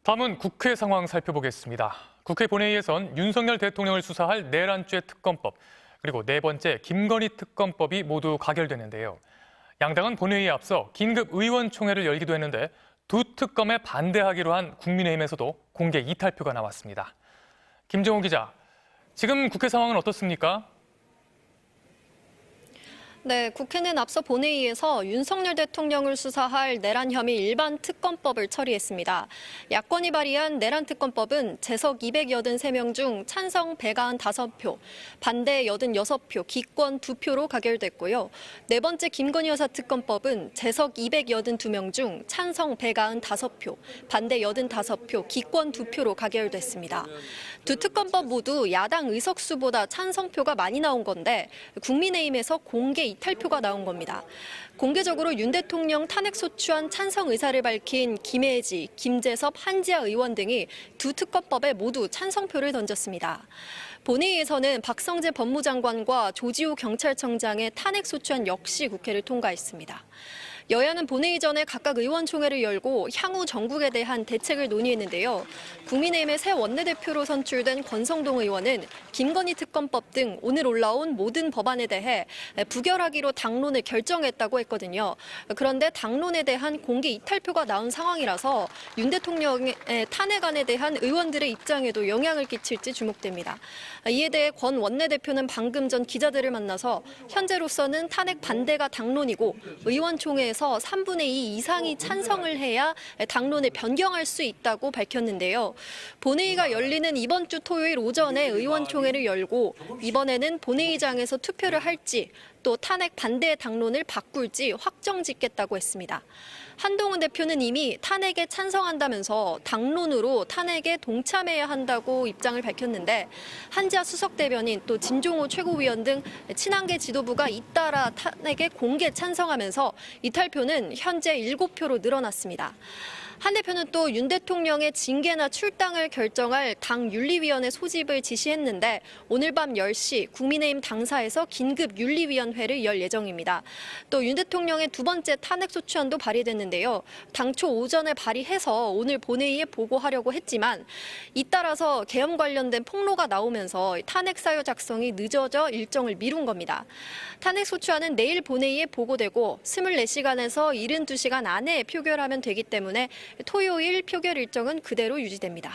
다음은 국회 상황 살펴보겠습니다. 국회 본회의에선 윤석열 대통령을 수사할 내란죄 특검법, 그리고 네 번째 김건희 특검법이 모두 가결되는데요. 양당은 본회의에 앞서 긴급 의원총회를 열기도 했는데 두 특검에 반대하기로 한 국민의힘에서도 공개 이탈표가 나왔습니다. 김정호 기자, 지금 국회 상황은 어떻습니까? 네, 국회는 앞서 본회의에서 윤석열 대통령을 수사할 내란 혐의 일반 특검법을 처리했습니다. 야권이 발의한 내란 특검법은 재석 283명 중 찬성 195표, 반대 86표, 기권 2표로 가결됐고요. 네 번째 김건희 여사 특검법은 재석 282명 중 찬성 195표, 반대 85표, 기권 2표로 가결됐습니다. 두 특검법 모두 야당 의석수보다 찬성표가 많이 나온 건데 국민의힘에서 공개 이탈표가 나온 겁니다. 공개적으로 윤 대통령 탄핵소추안 찬성 의사를 밝힌 김혜지, 김재섭, 한지아 의원 등이 두 특검법에 모두 찬성표를 던졌습니다. 본회의에서는 박성재 법무장관과 조지호 경찰청장의 탄핵소추안 역시 국회를 통과했습니다. 여야는 본회의 전에 각각 의원총회를 열고 향후 정국에 대한 대책을 논의했는데요. 국민의힘의 새 원내대표로 선출된 권성동 의원은 김건희 특검법 등 오늘 올라온 모든 법안에 대해 부결하기로 당론을 결정했다고 했거든요. 그런데 당론에 대한 공개 이탈표가 나온 상황이라서 윤 대통령의 탄핵안에 대한 의원들의 입장에도 영향을 끼칠지 주목됩니다. 이에 대해 권 원내대표는 방금 전 기자들을 만나서 현재로서는 탄핵 반대가 당론이고 의원총회에서 3분의 2 이상이 찬성을 해야 당론을 변경할 수 있다고 밝혔는데요. 본회의가 열리는 이번 주 토요일 오전에 의원총회를 열고 이번에는 본회의장에서 투표를 할지 또 탄핵 반대 당론을 바꿀지 확정짓겠다고 했습니다. 한동훈 대표는 이미 탄핵에 찬성한다면서 당론으로 탄핵에 동참해야 한다고 입장을 밝혔는데 한지아 수석대변인 또 진종호 최고위원 등 친한계 지도부가 잇따라 탄핵에 공개 찬성하면서 이탈표는 현재 7표로 늘어났습니다. 한 대표는 또 윤 대통령의 징계나 출당을 결정할 당 윤리위원회 소집을 지시했는데 오늘 밤 10시 국민의힘 당사에서 긴급 윤리위원회를 열 예정입니다. 또 윤 대통령의 두 번째 탄핵소추안도 발의됐는데요. 당초 오전에 발의해서 오늘 본회의에 보고하려고 했지만 잇따라서 계엄 관련된 폭로가 나오면서 탄핵 사유 작성이 늦어져 일정을 미룬 겁니다. 탄핵소추안은 내일 본회의에 보고되고 24시간에서 72시간 안에 표결하면 되기 때문에 토요일 표결 일정은 그대로 유지됩니다.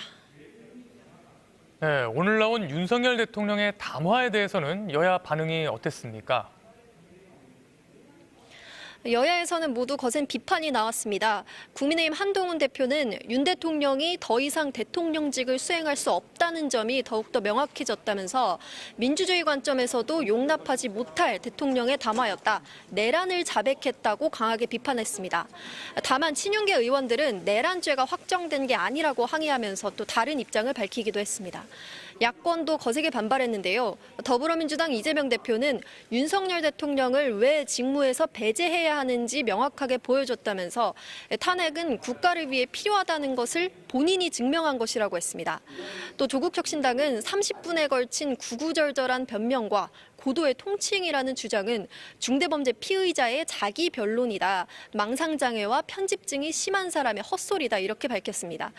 네, 오늘 나온 윤석열 대통령의 담화에 대해서는 여야 반응이 어땠습니까? 여야에서는 모두 거센 비판이 나왔습니다. 국민의힘 한동훈 대표는 윤 대통령이 더 이상 대통령직을 수행할 수 없다는 점이 더욱더 명확해졌다면서 민주주의 관점에서도 용납하지 못할 대통령의 담화였다. 내란을 자백했다고 강하게 비판했습니다. 다만 친윤계 의원들은 내란죄가 확정된 게 아니라고 항의하면서 또 다른 입장을 밝히기도 했습니다. 야권도 거세게 반발했는데요. 더불어민주당 이재명 대표는 윤석열 대통령을 왜 직무에서 배제해야 하는지 명확하게 보여줬다면서 탄핵은 국가를 위해 필요하다는 것을 본인이 증명한 것이라고 했습니다. 또 조국혁신당은 30분에 걸친 구구절절한 변명과 고도의 통칭이라는 주장은 중대범죄 피의자의 자기 변론이다. 망상장애와 편집증이 심한 사람의 헛소리다. 이렇게 밝혔습니다.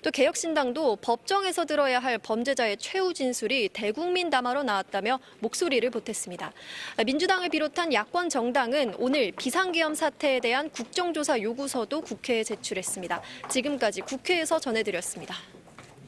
또 개혁신당도 법정에서 들어야 할 범죄자의 최후 진술이 대국민 담화로 나왔다며 목소리를 보탰습니다. 민주당을 비롯한 야권 정당은 오늘 비상계엄 사태에 대한 국정조사 요구서도 국회에 제출했습니다. 지금까지 국회에서 전해드렸습니다.